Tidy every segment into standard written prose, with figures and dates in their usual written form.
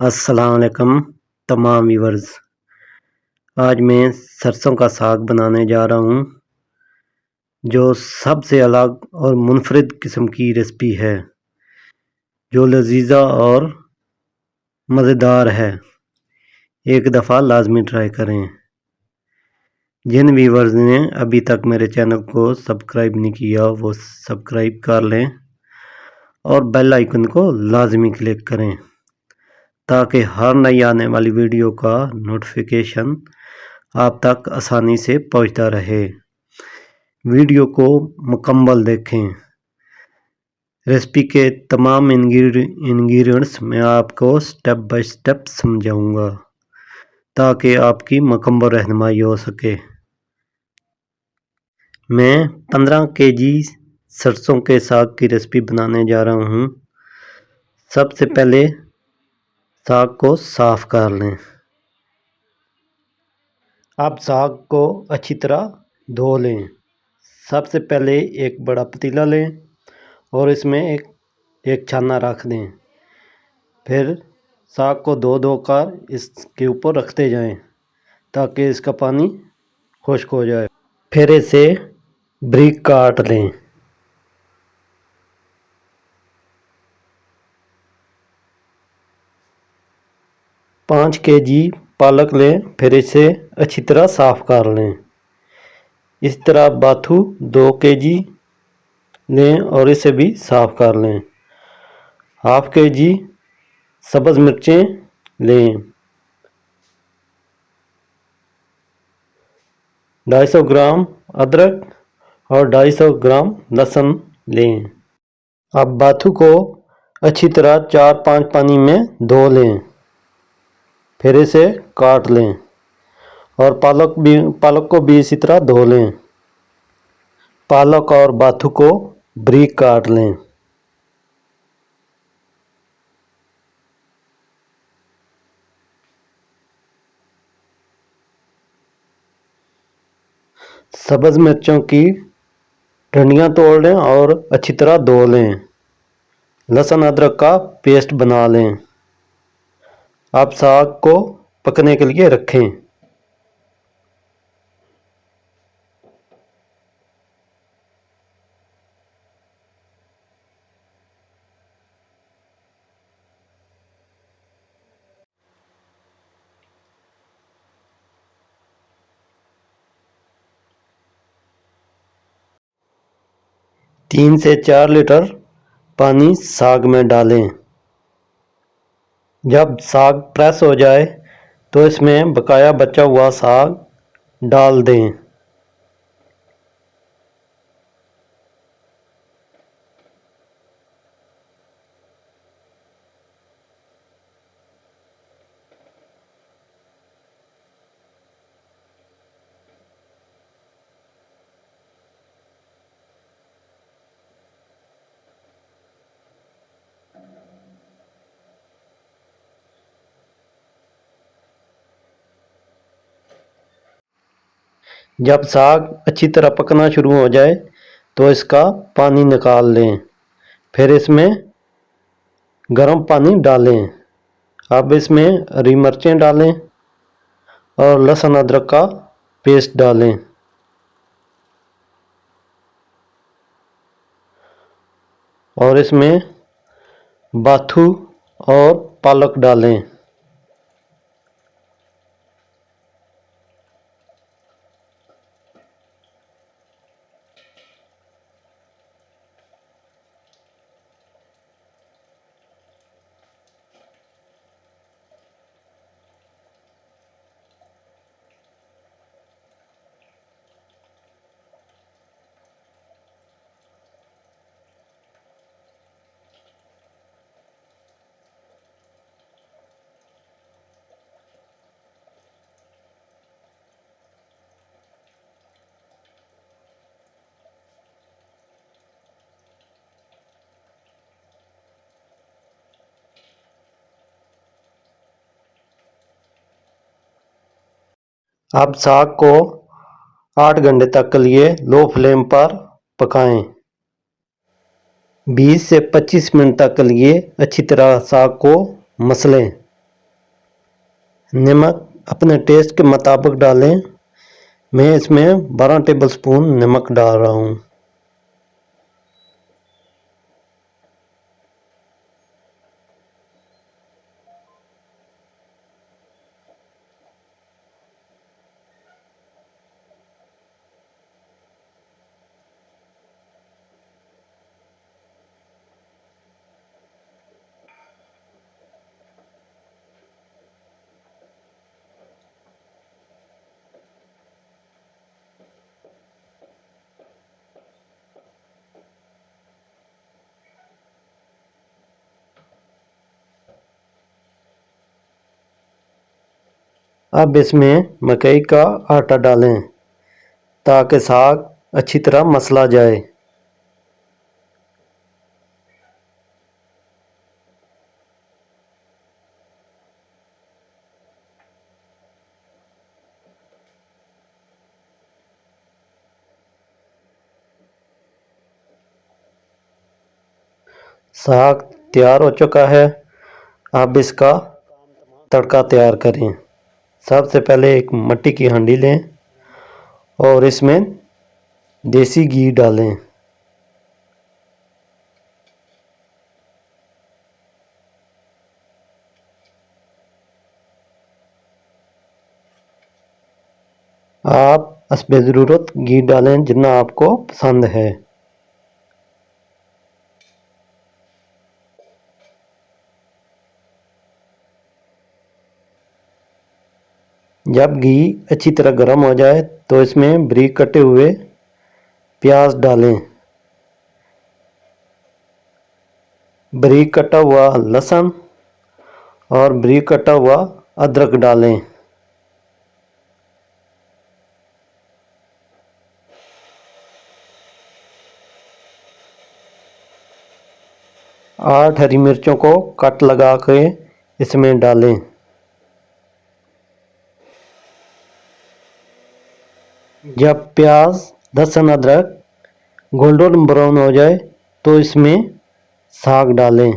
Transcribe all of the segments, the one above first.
अस्सलाम वालेकुम तमाम व्यूअर्स। आज मैं सरसों का साग बनाने जा रहा हूँ जो सबसे अलग और मुनफरिद किस्म की रेसिपी है जो लजीजा और मज़ेदार है। एक दफ़ा लाजमी ट्राई करें। जिन व्यूअर्स ने अभी तक मेरे चैनल को सब्सक्राइब नहीं किया वो सब्सक्राइब कर लें और बेल आइकन को लाजमी क्लिक करें ताकि हर नई आने वाली वीडियो का नोटिफिकेशन आप तक आसानी से पहुंचता रहे। वीडियो को मुकम्मल देखें। रेसिपी के तमाम इंग्रेडिएंट्स मैं आपको स्टेप बाय स्टेप समझाऊंगा ताकि आपकी मुकम्मल रहनुमाई हो सके। मैं 15 केजी सरसों के साग की रेसिपी बनाने जा रहा हूँ। सबसे पहले साग को साफ़ कर लें। अब साग को अच्छी तरह धो लें। सबसे पहले एक बड़ा पतीला लें और इसमें एक छाना रख दें। फिर साग को धो कर इसके ऊपर रखते जाएं ताकि इसका पानी खुश्क हो जाए। फिर इसे बारीक काट लें। पाँच केजी पालक लें। फिर इसे अच्छी तरह साफ़ कर लें। इस तरह बाथू 2 केजी लें और इसे भी साफ़ कर लें। हाफ केजी सब्ज़ मिर्चें लें। 250 ग्राम अदरक और 250 ग्राम लहसुन लें। अब बाथू को अच्छी तरह 4-5 पानी में धो लें। फिर इसे काट लें और पालक को भी इसी तरह धो लें। पालक और बाथू को बारीक काट लें। सब्ज़ मिर्चों की डंडियाँ तोड़ लें और अच्छी तरह धो लें। लहसुन अदरक का पेस्ट बना लें। अब साग को पकने के लिए रखें। तीन से 4 लीटर पानी साग में डालें। जब साग प्रेस हो जाए तो इसमें बकाया बचा हुआ साग डाल दें। जब साग अच्छी तरह पकना शुरू हो जाए तो इसका पानी निकाल लें। फिर इसमें गर्म पानी डालें। अब इसमें हरी मिर्चें डालें और लहसुन अदरक का पेस्ट डालें और इसमें बाथू और पालक डालें। अब साग को 8 घंटे तक के लिए लो फ्लेम पर पकाएं। 20 से 25 मिनट तक के लिए अच्छी तरह साग को मसलें। नमक अपने टेस्ट के मुताबिक डालें। मैं इसमें 12 टेबलस्पून नमक डाल रहा हूँ। अब इसमें मकई का आटा डालें ताकि साग अच्छी तरह मसला जाए। साग तैयार हो चुका है। अब इसका तड़का तैयार करें। सबसे पहले एक मिट्टी की हांडी लें और इसमें देसी घी डालें। आप हस्बे ज़रूरत घी डालें जितना आपको पसंद है। जब घी अच्छी तरह गर्म हो जाए तो इसमें बारीक कटे हुए प्याज डालें। बारीक कटा हुआ लहसुन और बारीक कटा हुआ अदरक डालें। आठ हरी मिर्चों को कट लगा के इसमें डालें। जब प्याज लहसुन अदरक गोल्डन ब्राउन हो जाए तो इसमें साग डालें।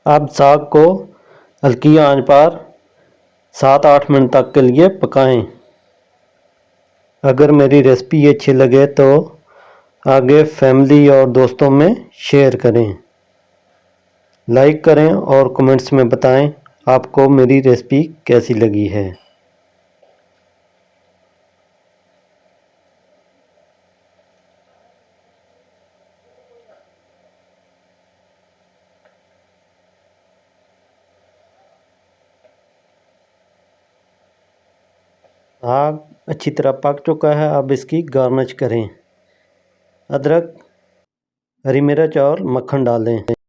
अब साग को हल्की आंच पर 7-8 मिनट तक के लिए पकाएं। अगर मेरी रेसिपी अच्छी लगे तो आगे फैमिली और दोस्तों में शेयर करें, लाइक करें और कमेंट्स में बताएं आपको मेरी रेसिपी कैसी लगी है। साग अच्छी तरह पक चुका है। अब इसकी गार्निश करें। अदरक, हरी मिर्च और मक्खन डालें।